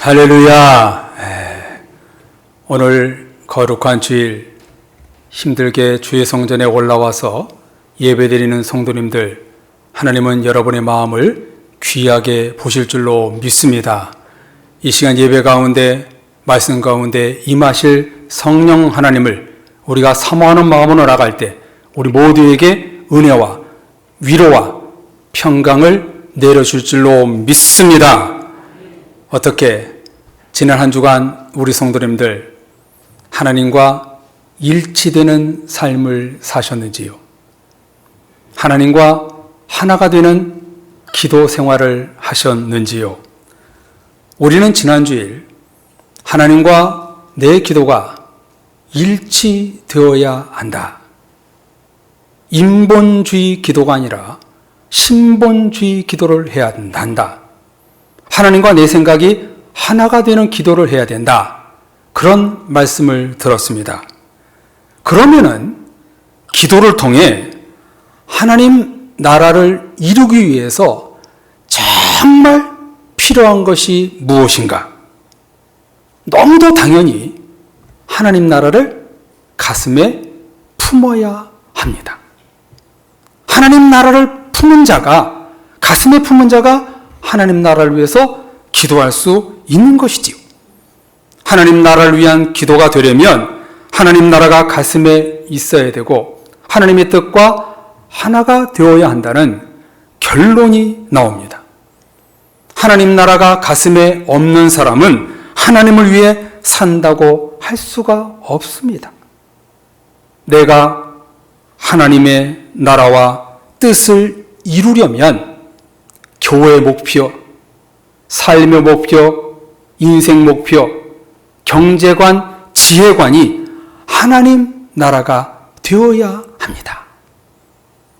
할렐루야. 오늘 거룩한 주일 힘들게 주의 성전에 올라와서 예배드리는 성도님들, 하나님은 여러분의 마음을 귀하게 보실 줄로 믿습니다. 이 시간 예배 가운데, 말씀 가운데 임하실 성령 하나님을 우리가 사모하는 마음으로 나갈 때 우리 모두에게 은혜와 위로와 평강을 내려줄 줄로 믿습니다. 어떻게 지난 한 주간 우리 성도님들 하나님과 일치되는 삶을 사셨는지요? 하나님과 하나가 되는 기도 생활을 하셨는지요? 우리는 지난 주일 하나님과 내 기도가 일치되어야 한다. 인본주의 기도가 아니라 신본주의 기도를 해야 한다. 하나님과 내 생각이 하나가 되는 기도를 해야 된다. 그런 말씀을 들었습니다. 그러면은 기도를 통해 하나님 나라를 이루기 위해서 정말 필요한 것이 무엇인가? 너무도 당연히 하나님 나라를 가슴에 품어야 합니다. 하나님 나라를 품은 자가, 가슴에 품은 자가 하나님 나라를 위해서 기도할 수 있는 것이지요. 하나님 나라를 위한 기도가 되려면 하나님 나라가 가슴에 있어야 되고 하나님의 뜻과 하나가 되어야 한다는 결론이 나옵니다. 하나님 나라가 가슴에 없는 사람은 하나님을 위해 산다고 할 수가 없습니다. 내가 하나님의 나라와 뜻을 이루려면 교회의 목표, 삶의 목표, 인생 목표, 경제관, 지혜관이 하나님 나라가 되어야 합니다.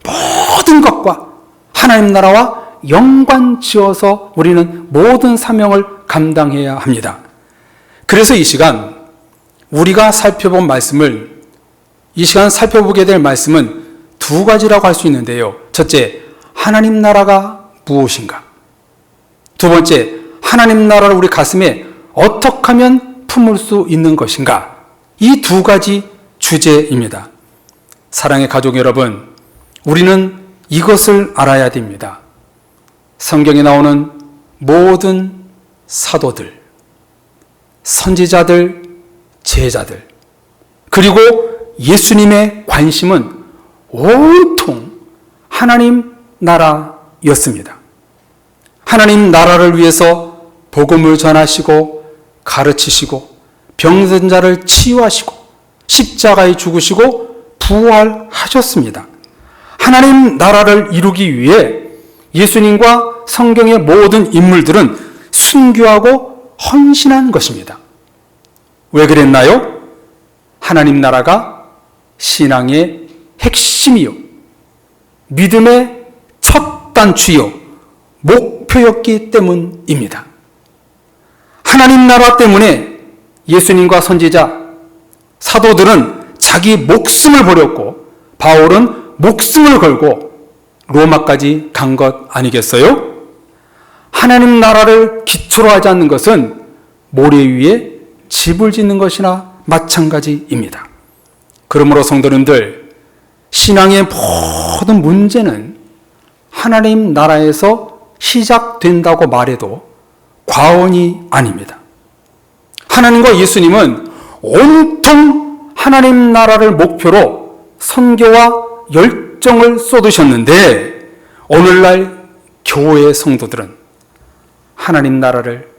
모든 것과 하나님 나라와 연관 지어서 우리는 모든 사명을 감당해야 합니다. 그래서 이 시간 우리가 살펴본 말씀을, 이 시간 살펴보게 될 말씀은 두 가지라고 할 수 있는데요. 첫째, 하나님 나라가 무엇인가? 두 번째, 하나님 나라를 우리 가슴에 어떻게 하면 품을 수 있는 것인가? 이 두 가지 주제입니다. 사랑의 가족 여러분, 우리는 이것을 알아야 됩니다. 성경에 나오는 모든 사도들, 선지자들, 제자들, 그리고 예수님의 관심은 온통 하나님 나라였습니다. 하나님 나라를 위해서 복음을 전하시고 가르치시고 병든 자를 치유하시고 십자가에 죽으시고 부활하셨습니다. 하나님 나라를 이루기 위해 예수님과 성경의 모든 인물들은 순교하고 헌신한 것입니다. 왜 그랬나요? 하나님 나라가 신앙의 핵심이요, 믿음의 첫 단추요, 목표였기 때문입니다. 하나님 나라 때문에 예수님과 선지자, 사도들은 자기 목숨을 버렸고 바울은 목숨을 걸고 로마까지 간 것 아니겠어요? 하나님 나라를 기초로 하지 않는 것은 모래 위에 집을 짓는 것이나 마찬가지입니다. 그러므로 성도님들, 신앙의 모든 문제는 하나님 나라에서 시작된다고 말해도 과언이 아닙니다. 하나님과 예수님은 온통 하나님 나라를 목표로 선교와 열정을 쏟으셨는데 오늘날 교회의 성도들은 하나님 나라를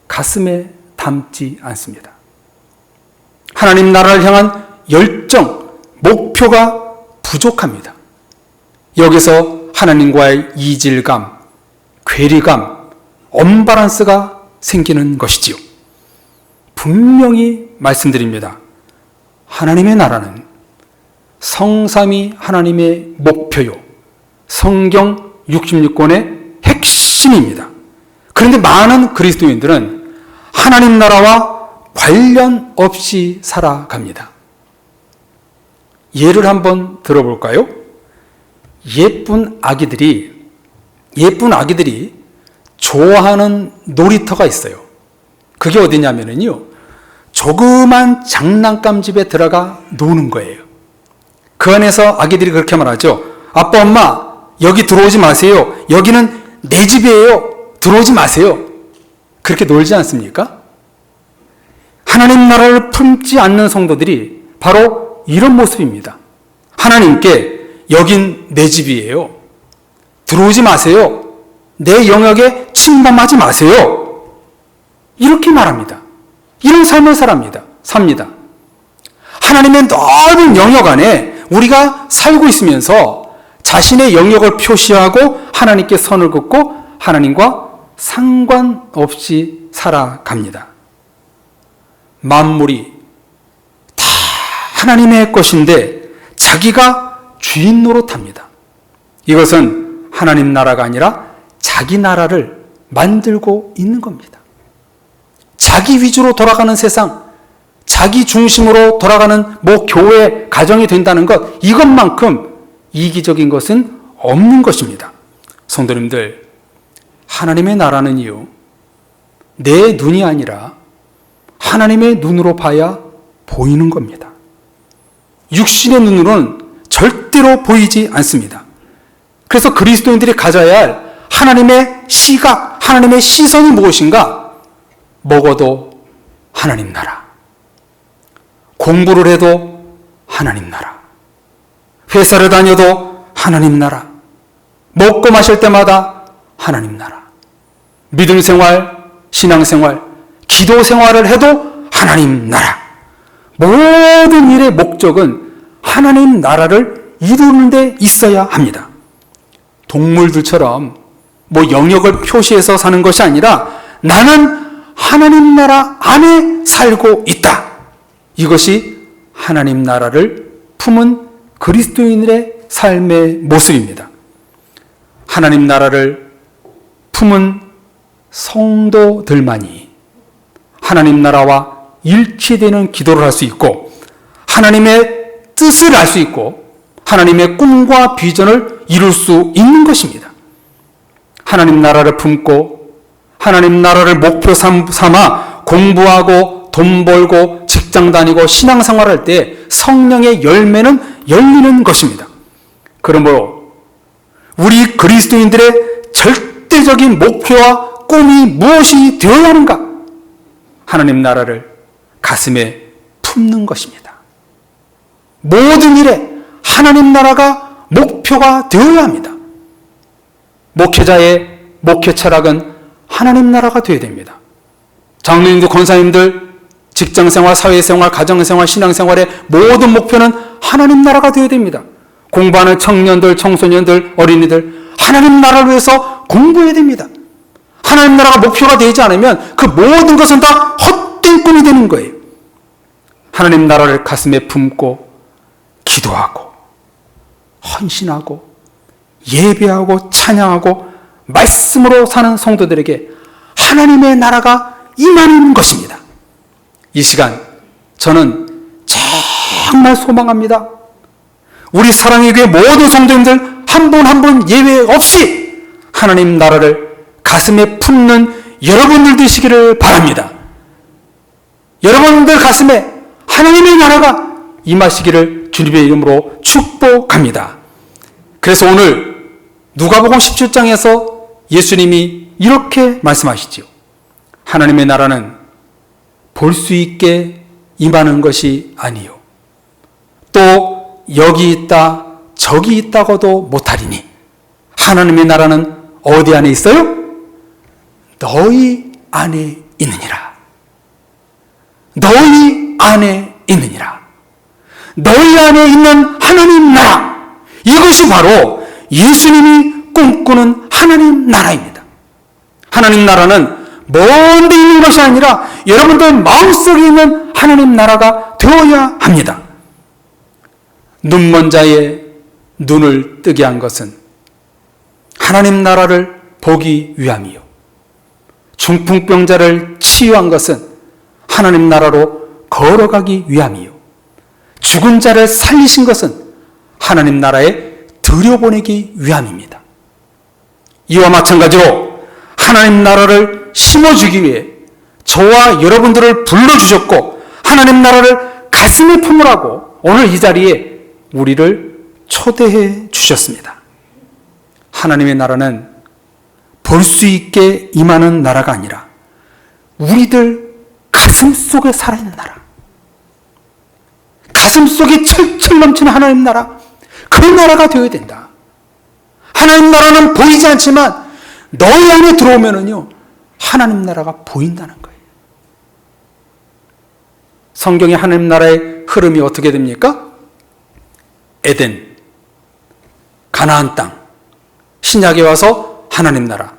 가슴에 담지 않습니다. 하나님 나라를 향한 열정, 목표가 부족합니다. 여기서 하나님과의 이질감, 괴리감, 언밸런스가 생기는 것이지요. 분명히 말씀드립니다. 하나님의 나라는 성삼위 하나님의 목표요, 성경 66권의 핵심입니다. 그런데 많은 그리스도인들은 하나님 나라와 관련 없이 살아갑니다. 예를 한번 들어볼까요? 예쁜 아기들이 좋아하는 놀이터가 있어요. 그게 어디냐면요, 조그만 장난감 집에 들어가 노는 거예요. 그 안에서 아기들이 그렇게 말하죠. 아빠, 엄마, 여기 들어오지 마세요. 여기는 내 집이에요. 들어오지 마세요. 그렇게 놀지 않습니까? 하나님 나라를 품지 않는 성도들이 바로 이런 모습입니다. 하나님께 여긴 내 집이에요. 들어오지 마세요. 내 영역에 침범하지 마세요. 이렇게 말합니다. 이런 삶을 삽니다. 하나님의 넓은 영역 안에 우리가 살고 있으면서 자신의 영역을 표시하고 하나님께 선을 긋고 하나님과 상관없이 살아갑니다. 만물이 다 하나님의 것인데 자기가 주인 노릇합니다. 이것은 하나님 나라가 아니라 자기 나라를 만들고 있는 겁니다. 자기 위주로 돌아가는 세상, 자기 중심으로 돌아가는 교회, 가정이 된다는 것, 이것만큼 이기적인 것은 없는 것입니다. 성도님들, 하나님의 나라는요, 내 눈이 아니라 하나님의 눈으로 봐야 보이는 겁니다. 육신의 눈으로는 절대로 보이지 않습니다. 그래서 그리스도인들이 가져야 할 하나님의 시각, 하나님의 시선이 무엇인가? 먹어도 하나님 나라, 공부를 해도 하나님 나라, 회사를 다녀도 하나님 나라, 먹고 마실 때마다 하나님 나라, 믿음 생활, 신앙 생활, 기도 생활을 해도 하나님 나라. 모든 일의 목적은 하나님 나라를 이루는 데 있어야 합니다. 동물들처럼 영역을 표시해서 사는 것이 아니라 나는 하나님 나라 안에 살고 있다. 이것이 하나님 나라를 품은 그리스도인의 삶의 모습입니다. 하나님 나라를 품은 성도들만이 하나님 나라와 일치되는 기도를 할 수 있고 하나님의 뜻을 알 수 있고 하나님의 꿈과 비전을 이룰 수 있는 것입니다. 하나님 나라를 품고 하나님 나라를 목표 삼아 공부하고 돈 벌고 직장 다니고 신앙생활할 때 성령의 열매는 열리는 것입니다. 그러므로 우리 그리스도인들의 절대적인 목표와 꿈이 무엇이 되어야 하는가? 하나님 나라를 가슴에 품는 것입니다. 모든 일에 하나님 나라가 목표가 되어야 합니다. 목회자의 목회 철학은 하나님 나라가 되어야 됩니다. 장로님들, 권사님들, 직장생활, 사회생활, 가정생활, 신앙생활의 모든 목표는 하나님 나라가 되어야 됩니다. 공부하는 청년들, 청소년들, 어린이들, 하나님 나라를 위해서 공부해야 됩니다. 하나님 나라가 목표가 되지 않으면 그 모든 것은 다 헛된 꿈이 되는 거예요. 하나님 나라를 가슴에 품고 기도하고 헌신하고 예배하고 찬양하고 말씀으로 사는 성도들에게 하나님의 나라가 임하는 것입니다. 이 시간 저는 정말 소망합니다. 우리 사랑의 교회 모든 성도님들 한 분 한 분 예외 없이 하나님 나라를 가슴에 품는 여러분들 되시기를 바랍니다. 여러분들 가슴에 하나님의 나라가 임하시기를 주님의 이름으로 축복합니다. 그래서 오늘 누가복음 17장에서 예수님이 이렇게 말씀하시지요. 하나님의 나라는 볼 수 있게 임하는 것이 아니요 또 여기 있다 저기 있다고도 못하리니 하나님의 나라는 어디 안에 있어요? 너희 안에 있느니라. 너희 안에 있느니라. 너희 안에 있는 하나님 나라, 이것이 바로 예수님이 꿈꾸는 하나님 나라입니다. 하나님 나라는 먼 데 있는 것이 아니라 여러분들 마음속에 있는 하나님 나라가 되어야 합니다. 눈먼 자의 눈을 뜨게 한 것은 하나님 나라를 보기 위함이요 중풍병자를 치유한 것은 하나님 나라로 걸어가기 위함이요 죽은 자를 살리신 것은 하나님 나라에 들여보내기 위함입니다. 이와 마찬가지로 하나님 나라를 심어주기 위해 저와 여러분들을 불러주셨고 하나님 나라를 가슴에 품으라고 오늘 이 자리에 우리를 초대해 주셨습니다. 하나님의 나라는 볼 수 있게 임하는 나라가 아니라 우리들 가슴 속에 살아있는 나라, 가슴 속에 철철 넘치는 하나님 나라, 그 나라가 되어야 된다. 하나님 나라는 보이지 않지만 너희 안에 들어오면은요 하나님 나라가 보인다는 거예요. 성경의 하나님 나라의 흐름이 어떻게 됩니까? 에덴, 가나안 땅, 신약에 와서 하나님 나라,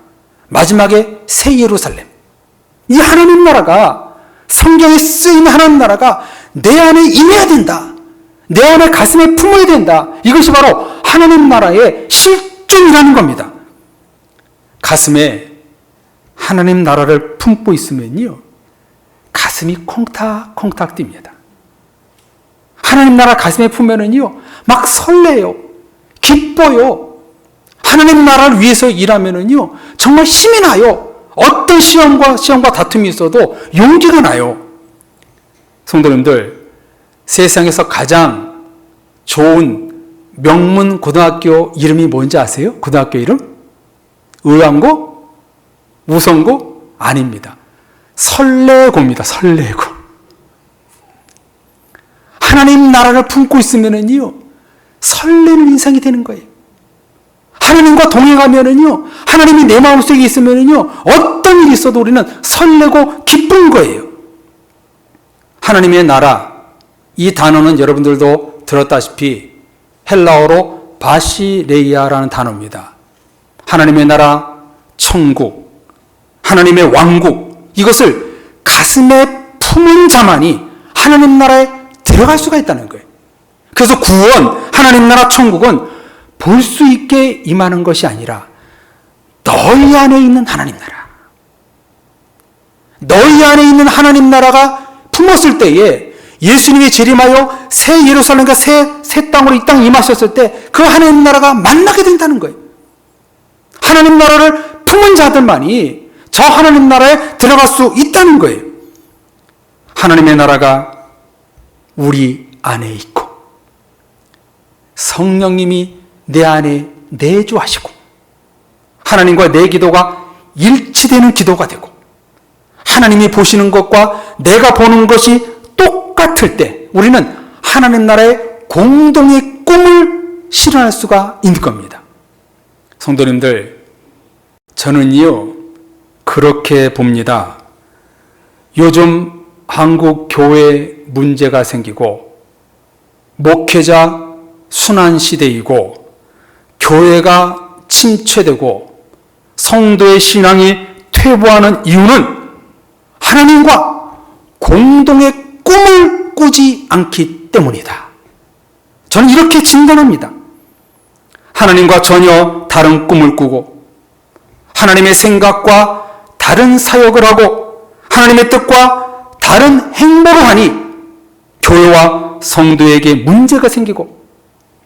마지막에 새 예루살렘. 이 하나님 나라가, 성경에 쓰이는 하나님 나라가 내 안에 임해야 된다. 내 안에 가슴에 품어야 된다. 이것이 바로 하나님 나라의 실존이라는 겁니다. 가슴에 하나님 나라를 품고 있으면요 가슴이 콩닥콩닥 뜁니다. 하나님 나라 가슴에 품으면은요 막 설레요, 기뻐요. 하나님 나라를 위해서 일하면은요 정말 힘이 나요. 어떤 시험과 다툼이 있어도 용기가 나요. 성도님들, 세상에서 가장 좋은 명문 고등학교 이름이 뭔지 아세요? 고등학교 이름? 의왕고? 우성고? 아닙니다. 설레고입니다. 설레고. 하나님 나라를 품고 있으면은요 설레는 인생이 되는 거예요. 하나님과 동행하면은요, 하나님이 내 마음속에 있으면은요, 어떤 일이 있어도 우리는 설레고 기쁜 거예요. 하나님의 나라, 이 단어는 여러분들도 들었다시피 헬라어로 바시레이아라는 단어입니다. 하나님의 나라, 천국, 하나님의 왕국, 이것을 가슴에 품은 자만이 하나님 나라에 들어갈 수가 있다는 거예요. 그래서 구원, 하나님 나라, 천국은 볼 수 있게 임하는 것이 아니라 너희 안에 있는 하나님 나라, 너희 안에 있는 하나님 나라가 품었을 때에 예수님이 재림하여 새 예루살렘과 새 땅으로 이 땅에 임하셨을 때 그 하나님 나라가 만나게 된다는 거예요. 하나님 나라를 품은 자들만이 저 하나님 나라에 들어갈 수 있다는 거예요. 하나님의 나라가 우리 안에 있고 성령님이 내 안에 내주하시고 하나님과 내 기도가 일치되는 기도가 되고 하나님이 보시는 것과 내가 보는 것이 똑같을 때 우리는 하나님 나라의 공동의 꿈을 실현할 수가 있는 겁니다. 성도님들, 저는요 그렇게 봅니다. 요즘 한국 교회 문제가 생기고 목회자 순환 시대이고 교회가 침체되고 성도의 신앙이 퇴보하는 이유는 하나님과 공동의 꿈을 꾸지 않기 때문이다. 저는 이렇게 진단합니다. 하나님과 전혀 다른 꿈을 꾸고 하나님의 생각과 다른 사역을 하고 하나님의 뜻과 다른 행보를 하니 교회와 성도에게 문제가 생기고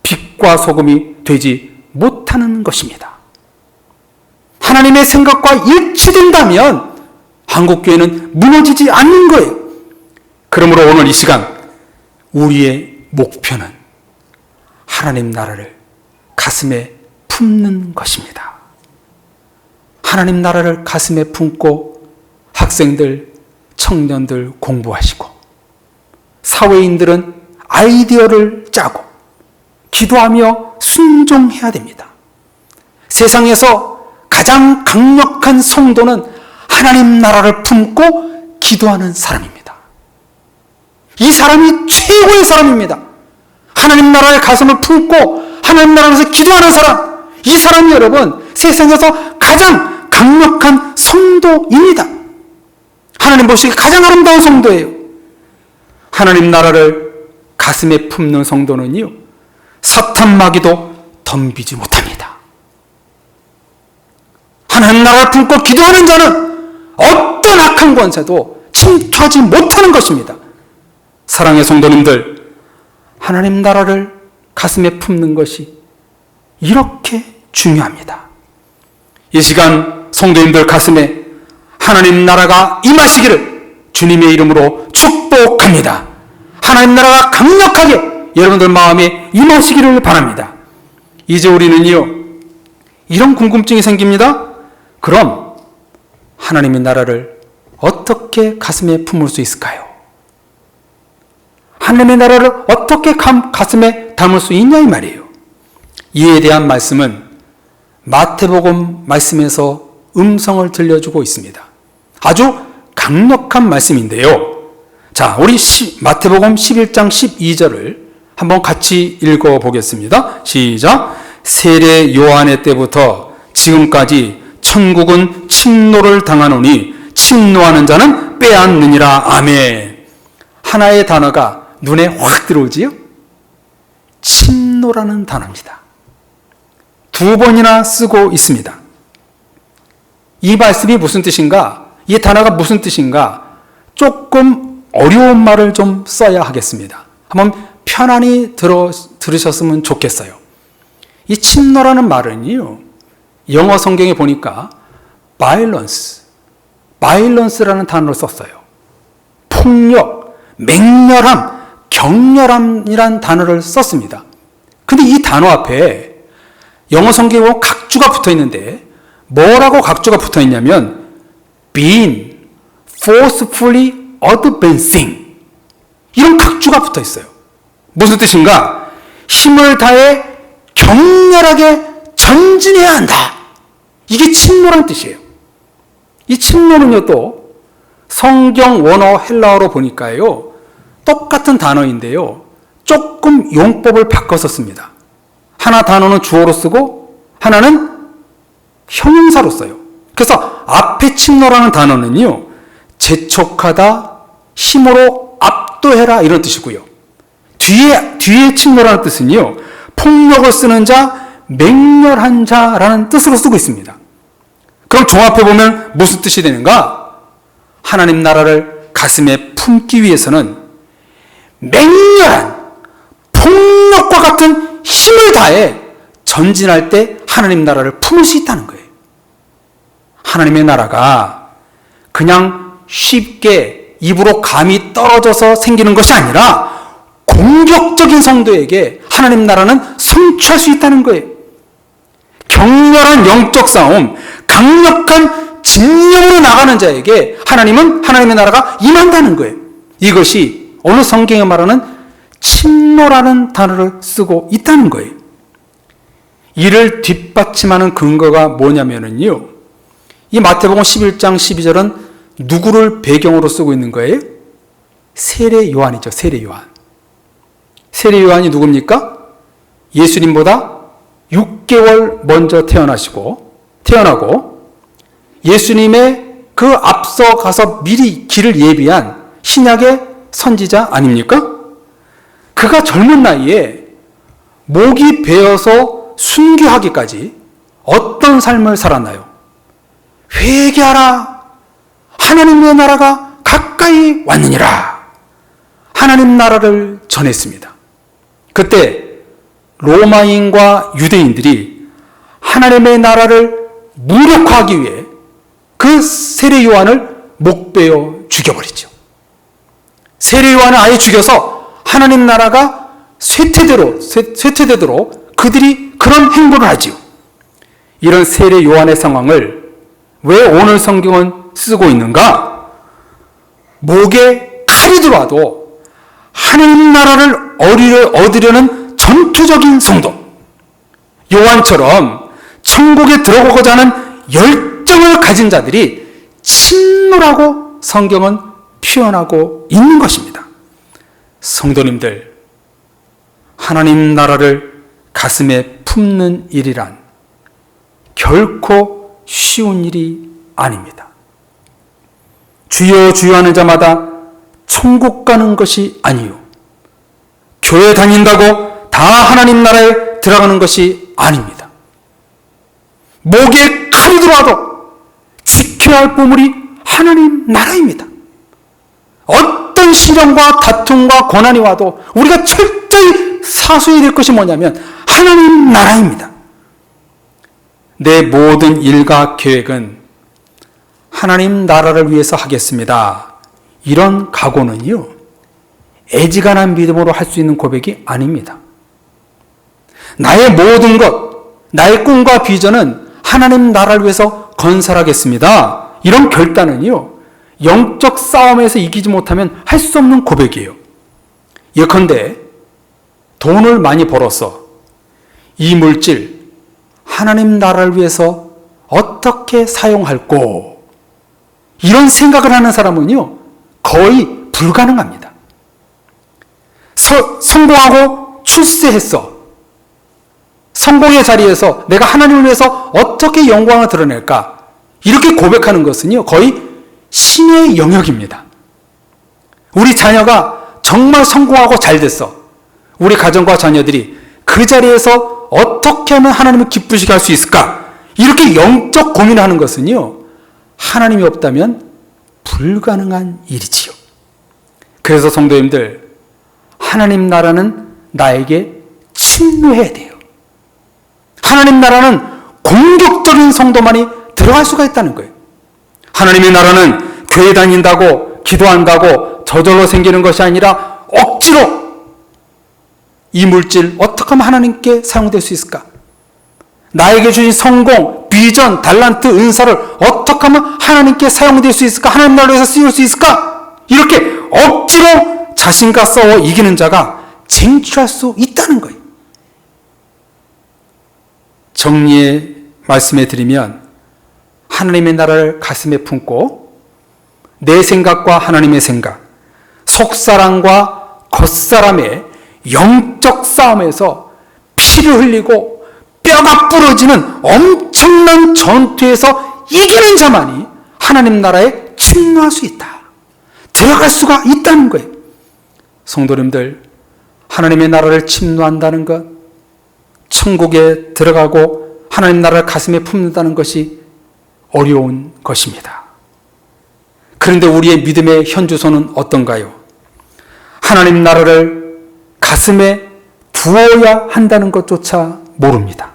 빛과 소금이 되지 못하는 것입니다. 하나님의 생각과 일치된다면 한국교회는 무너지지 않는 거예요. 그러므로 오늘 이 시간 우리의 목표는 하나님 나라를 가슴에 품는 것입니다. 하나님 나라를 가슴에 품고 학생들, 청년들 공부하시고 사회인들은 아이디어를 짜고 기도하며 순종해야 됩니다. 세상에서 가장 강력한 성도는 하나님 나라를 품고 기도하는 사람입니다. 이 사람이 최고의 사람입니다. 하나님 나라의 가슴을 품고 하나님 나라에서 기도하는 사람, 이 사람이 여러분 세상에서 가장 강력한 성도입니다. 하나님 보시기에 가장 아름다운 성도예요. 하나님 나라를 가슴에 품는 성도는요 사탄 마귀도 덤비지 못합니다. 하나님 나라를 품고 기도하는 자는 어떤 악한 권세도 침투하지 못하는 것입니다. 사랑의 성도님들, 하나님 나라를 가슴에 품는 것이 이렇게 중요합니다. 이 시간 성도님들 가슴에 하나님 나라가 임하시기를 주님의 이름으로 축복합니다. 하나님 나라가 강력하게 여러분들 마음에 임하시기를 바랍니다. 이제 우리는요, 이런 궁금증이 생깁니다. 그럼 하나님의 나라를 어떻게 가슴에 품을 수 있을까요? 하나님의 나라를 어떻게 가슴에 담을 수 있냐 이 말이에요. 이에 대한 말씀은 마태복음 말씀에서 음성을 들려주고 있습니다. 아주 강력한 말씀인데요. 자, 우리 마태복음 11장 12절을 한번 같이 읽어보겠습니다. 시작. 세례 요한의 때부터 지금까지 천국은 침노를 당하노니 침노하는 자는 빼앗느니라. 아멘. 하나의 단어가 눈에 확 들어오지요? 침노라는 단어입니다. 두 번이나 쓰고 있습니다. 이 말씀이 무슨 뜻인가? 이 단어가 무슨 뜻인가? 조금 어려운 말을 좀 써야 하겠습니다. 한번 편안히 들으셨으면 좋겠어요. 이 침노라는 말은요, 영어 성경에 보니까 violence라는 단어를 썼어요. 폭력, 맹렬함, 격렬함이란 단어를 썼습니다. 근데 이 단어 앞에 영어 성경에 보면 각주가 붙어 있는데 뭐라고 각주가 붙어 있냐면 being forcefully advancing, 이런 각주가 붙어 있어요. 무슨 뜻인가? 힘을 다해 격렬하게 전진해야 한다. 이게 침노란 뜻이에요. 이 침노는요, 또 성경 원어 헬라어로 보니까요, 똑같은 단어인데요, 조금 용법을 바꿔서 씁니다. 하나 단어는 주어로 쓰고 하나는 형용사로 써요. 그래서 앞에 침노라는 단어는요, 재촉하다, 힘으로 압도해라, 이런 뜻이고요. 뒤에 침노라는 뜻은요, 폭력을 쓰는 자, 맹렬한 자라는 뜻으로 쓰고 있습니다. 그럼 종합해보면 무슨 뜻이 되는가? 하나님 나라를 가슴에 품기 위해서는 맹렬한 폭력과 같은 힘을 다해 전진할 때 하나님 나라를 품을 수 있다는 거예요. 하나님의 나라가 그냥 쉽게 입으로 감이 떨어져서 생기는 것이 아니라 공격적인 성도에게 하나님 나라는 성취할 수 있다는 거예요. 격렬한 영적 싸움, 강력한 진영으로 나가는 자에게 하나님은 하나님의 나라가 임한다는 거예요. 이것이 오늘 성경에 말하는 침노라는 단어를 쓰고 있다는 거예요. 이를 뒷받침하는 근거가 뭐냐면요, 이 마태복음 11장 12절은 누구를 배경으로 쓰고 있는 거예요? 세례 요한이죠. 세례 요한. 세례 요한이 누굽니까? 예수님보다 6개월 먼저 태어나고 예수님의 그 앞서 가서 미리 길을 예비한 신약의 선지자 아닙니까? 그가 젊은 나이에 목이 베어서 순교하기까지 어떤 삶을 살았나요? 회개하라, 하나님의 나라가 가까이 왔느니라. 하나님 나라를 전했습니다. 그때 로마인과 유대인들이 하나님의 나라를 무력화하기 위해 그 세례 요한을 목베어 죽여버리죠. 세례 요한을 아예 죽여서 하나님 나라가 쇠퇴되도록 그들이 그런 행보를 하지요. 이런 세례 요한의 상황을 왜 오늘 성경은 쓰고 있는가? 목에 칼이 들어와도 하나님 나라를 얻으려는 전투적인 성도, 요한처럼 천국에 들어가고자 하는 열정을 가진 자들이 침노라고 성경은 표현하고 있는 것입니다. 성도님들, 하나님 나라를 가슴에 품는 일이란 결코 쉬운 일이 아닙니다. 주여 주여 하는 자마다 천국 가는 것이 아니요, 교회 다닌다고 다 하나님 나라에 들어가는 것이 아닙니다. 목에 칼이 들어와도 지켜야 할 보물이 하나님 나라입니다. 어떤 시련과 다툼과 고난이 와도 우리가 철저히 사수해야 될 것이 뭐냐면 하나님 나라입니다. 내 모든 일과 계획은 하나님 나라를 위해서 하겠습니다. 이런 각오는요, 애지간한 믿음으로 할 수 있는 고백이 아닙니다. 나의 모든 것, 나의 꿈과 비전은 하나님 나라를 위해서 건설하겠습니다. 이런 결단은요, 영적 싸움에서 이기지 못하면 할 수 없는 고백이에요. 예컨대 돈을 많이 벌어서 이 물질 하나님 나라를 위해서 어떻게 사용할꼬, 이런 생각을 하는 사람은요, 거의 불가능합니다. 성공하고 출세했어. 성공의 자리에서 내가 하나님을 위해서 어떻게 영광을 드러낼까, 이렇게 고백하는 것은요, 거의 신의 영역입니다. 우리 자녀가 정말 성공하고 잘 됐어. 우리 가정과 자녀들이 그 자리에서 어떻게 하면 하나님을 기쁘시게 할 수 있을까, 이렇게 영적 고민하는 것은요, 하나님이 없다면 불가능한 일이지요. 그래서 성도님들, 하나님 나라는 나에게 침노해야 돼요. 하나님 나라는 공격적인 성도만이 들어갈 수가 있다는 거예요. 하나님의 나라는 교회 다닌다고, 기도한다고 저절로 생기는 것이 아니라 억지로 이 물질 어떻게 하면 하나님께 사용될 수 있을까? 나에게 주신 성공, 비전, 달란트, 은사를 어떻게 하면 하나님께 사용될 수 있을까? 하나님 나라를 위해서 쓰일 수 있을까? 이렇게 억지로 자신과 싸워 이기는 자가 쟁취할 수 있다는 거예요. 정리의 말씀해 드리면, 하나님의 나라를 가슴에 품고 내 생각과 하나님의 생각, 속사람과 겉사람의 영적 싸움에서 피를 흘리고 뼈가 부러지는 엄청난 전투에서 이기는 자만이 하나님 나라에 침노할 수 있다. 들어갈 수가 있다는 거예요. 성도님들, 하나님의 나라를 침노한다는 것, 천국에 들어가고 하나님 나라를 가슴에 품는다는 것이 어려운 것입니다. 그런데 우리의 믿음의 현주소는 어떤가요? 하나님 나라를 가슴에 두어야 한다는 것조차 모릅니다.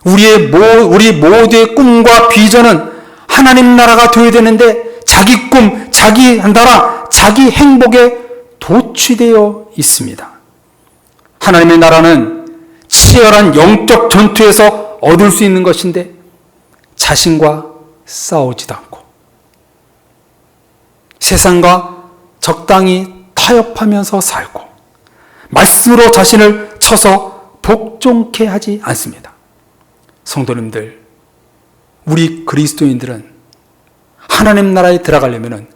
우리 모두의 꿈과 비전은 하나님 나라가 되어야 되는데, 자기 꿈, 자기 나라, 자기 행복에 도취되어 있습니다. 하나님의 나라는 치열한 영적 전투에서 얻을 수 있는 것인데 자신과 싸우지도 않고 세상과 적당히 타협하면서 살고 말씀으로 자신을 쳐서 복종케 하지 않습니다. 성도님들, 우리 그리스도인들은 하나님 나라에 들어가려면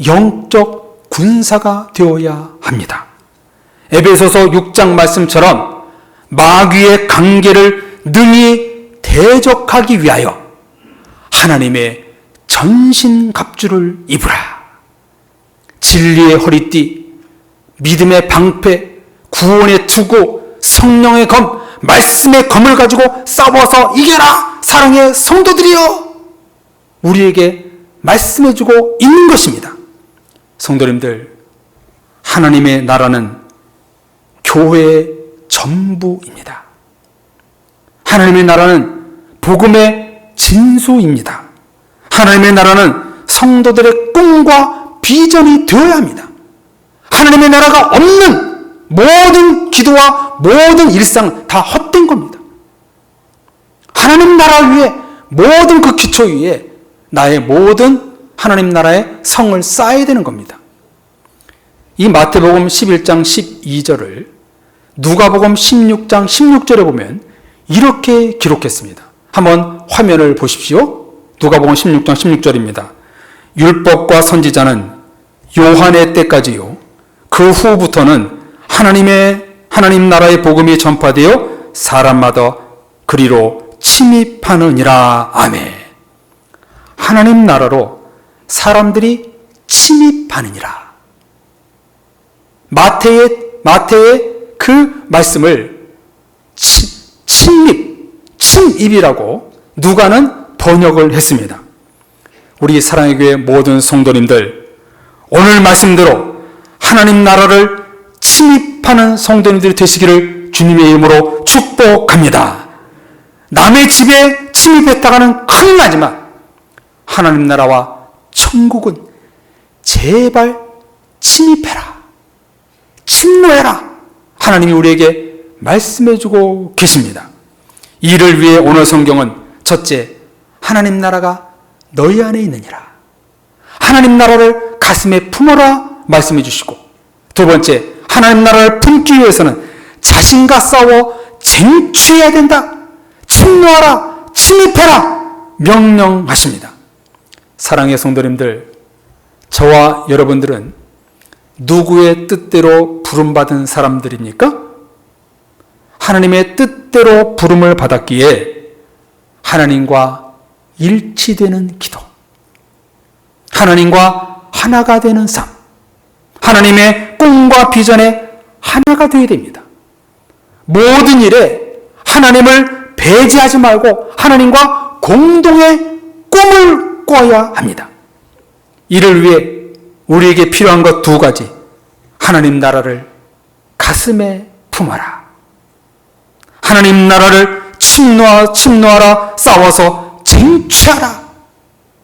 영적 군사가 되어야 합니다. 에베소서 6장 말씀처럼 마귀의 관계를 능히 대적하기 위하여 하나님의 전신갑주를 입으라. 진리의 허리띠, 믿음의 방패, 구원의 투구, 성령의 검, 말씀의 검을 가지고 싸워서 이겨라. 사랑의 성도들이여, 우리에게 말씀해주고 있는 것입니다. 성도님들, 하나님의 나라는 교회의 전부입니다. 하나님의 나라는 복음의 진수입니다. 하나님의 나라는 성도들의 꿈과 비전이 되어야 합니다. 하나님의 나라가 없는 모든 기도와 모든 일상은 다 헛된 겁니다. 하나님 나라를 위해 모든 그 기초 위에 나의 모든 하나님 나라의 성을 쌓아야 되는 겁니다. 이 마태복음 11장 12절을 누가복음 16장 16절에 보면 이렇게 기록했습니다. 한번 화면을 보십시오. 누가복음 16장 16절입니다. 율법과 선지자는 요한의 때까지요, 그 후부터는 하나님 나라의 복음이 전파되어 사람마다 그리로 침입하느니라. 아멘. 하나님 나라로 사람들이 침입하느니라. 마태의 그 말씀을 침입이라고 누가는 번역을 했습니다. 우리 사랑의 교회 모든 성도님들, 오늘 말씀대로 하나님 나라를 침입하는 성도님들이 되시기를 주님의 이름으로 축복합니다. 남의 집에 침입했다가는 큰일 나지만 하나님 나라와 천국은 제발 침입해라. 침노해라. 하나님이 우리에게 말씀해주고 계십니다. 이를 위해 오늘 성경은 첫째, 하나님 나라가 너희 안에 있느니라. 하나님 나라를 가슴에 품어라 말씀해 주시고, 두 번째, 하나님 나라를 품기 위해서는 자신과 싸워 쟁취해야 된다. 침노하라, 침입해라 명령하십니다. 사랑의 성도님들, 저와 여러분들은 누구의 뜻대로 부름받은 사람들입니까? 하나님의 뜻대로 부름을 받았기에 하나님과 일치되는 기도, 하나님과 하나가 되는 삶, 하나님의 꿈과 비전에 하나가 되어야 됩니다. 모든 일에 하나님을 배제하지 말고 하나님과 공동의 꿈을 꿔야 합니다. 이를 위해 우리에게 필요한 것 두 가지. 하나님 나라를 가슴에 품어라. 하나님 나라를 침노하라, 싸워서 쟁취하라.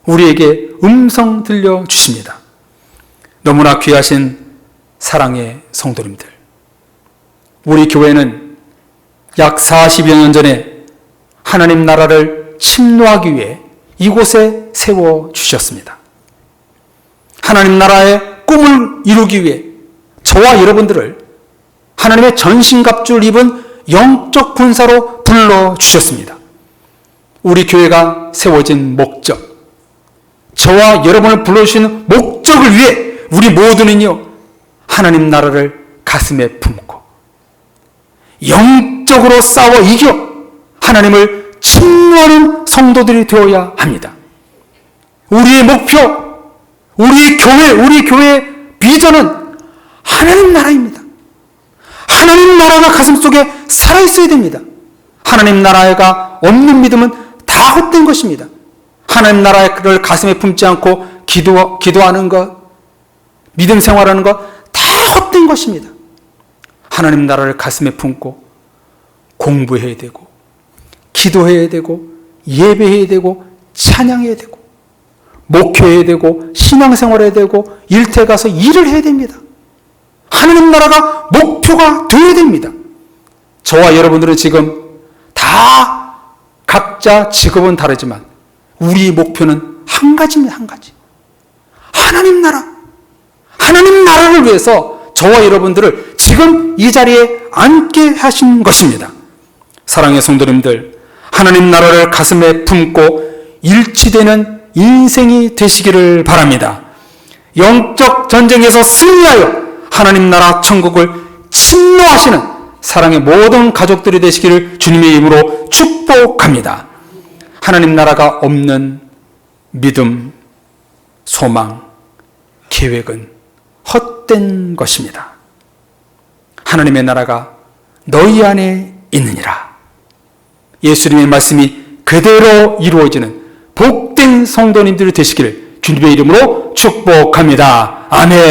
우리에게 음성 들려주십니다. 너무나 귀하신 사랑의 성도님들, 우리 교회는 약 40여 년 전에 하나님 나라를 침노하기 위해 이곳에 세워주셨습니다. 하나님 나라의 꿈을 이루기 위해 저와 여러분들을 하나님의 전신갑주를 입은 영적 군사로 불러주셨습니다. 우리 교회가 세워진 목적, 저와 여러분을 불러주시는 목적을 위해 우리 모두는요, 하나님 나라를 가슴에 품고 영적으로 싸워 이겨 하나님을 침노하는 성도들이 되어야 합니다. 우리의 목표, 우리 교회의 비전은 하나님 나라입니다. 하나님 나라가 가슴속에 살아있어야 됩니다. 하나님 나라가 없는 믿음은 다 헛된 것입니다. 하나님 나라를 가슴에 품지 않고 기도하는 것, 믿음 생활하는 것 다 헛된 것입니다. 하나님 나라를 가슴에 품고 공부해야 되고, 기도해야 되고, 예배해야 되고, 찬양해야 되고, 목회해야 되고, 신앙생활해야 되고, 일터에 가서 일을 해야 됩니다. 하나님 나라가 목표가 되어야 됩니다. 저와 여러분들은 지금 다 각자 직업은 다르지만 우리 목표는 한 가지입니다. 한 가지. 하나님 나라를 위해서 저와 여러분들을 지금 이 자리에 앉게 하신 것입니다. 사랑의 성도님들, 하나님 나라를 가슴에 품고 일치되는 인생이 되시기를 바랍니다. 영적 전쟁에서 승리하여 하나님 나라 천국을 침노하시는 사랑의 모든 가족들이 되시기를 주님의 이름으로 축복합니다. 하나님 나라가 없는 믿음, 소망, 계획은 헛된 것입니다. 하나님의 나라가 너희 안에 있느니라. 예수님의 말씀이 그대로 이루어지는 복된 성도님들이 되시기를 주님의 이름으로 축복합니다. 아멘.